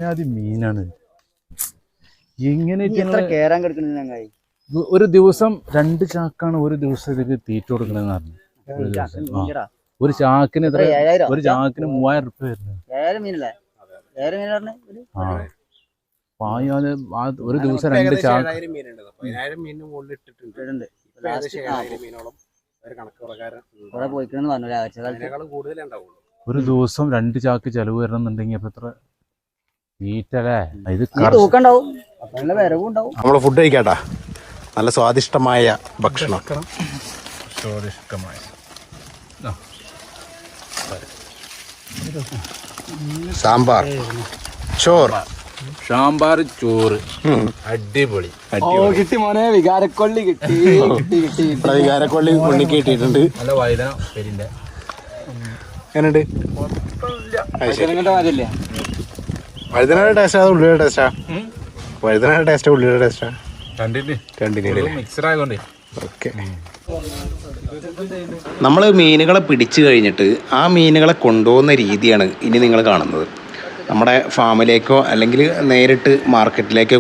ആദ്യം മീനാണ് എങ്ങനെ ഒരു ദിവസം 2 ചാക്കാണ് ഒരു ദിവസത്തേക്ക് തീറ്റ കൊടുക്കണെന്ന് പറഞ്ഞു. ഒരു ചാക്കിന് എത്ര? ഒരു ചാക്കിന് 3000 റുപ്യ വരുന്നത്. ഒരു ദിവസം 2 ചാക്ക്. ഒരു ദിവസം 2 ചാക്ക് ചെലവ് വരണമെന്നുണ്ടെങ്കിൽ അപ്പൊ എത്ര തീറ്റല്ലേ? ഇത് നമ്മള് ഫുഡ് കഴിക്കാട്ടാ. നല്ല സ്വാദിഷ്ടമായ ഭക്ഷണം. സ്വാദിഷ്ടമായ സാമ്പാർ ചോറ്. സാമ്പാർ ചോറ് അടിപൊളി. കിട്ടി മോനെ, വികാരക്കൊള്ളി കിട്ടി. വികാരക്കൊള്ളി ഉണ്ണിക്ക് കിട്ടിയിട്ടുണ്ട്. നല്ല വഴുതന പെരിന്റെ എങ്ങനെയുണ്ട്? വഴുതനയുടെ ടേസ്റ്റാ അതോ ഉള്ളിയുടെ ടേസ്റ്റാ? വഴുതനയുടെ ടേസ്റ്റാ ഉള്ളിയുടെ ടേസ്റ്റാ? രണ്ടിനും മിക്സഡ് ആയതുകൊണ്ട്. ഓക്കെ. നമ്മൾ മീനുകളെ പിടിച്ചു കഴിഞ്ഞിട്ട് ആ മീനുകളെ കൊണ്ടുപോകുന്ന രീതിയാണ് ഇനി നിങ്ങൾ കാണുന്നത്. നമ്മുടെ ഫാമിലേക്കോ അല്ലെങ്കിൽ നേരിട്ട് മാർക്കറ്റിലേക്കോ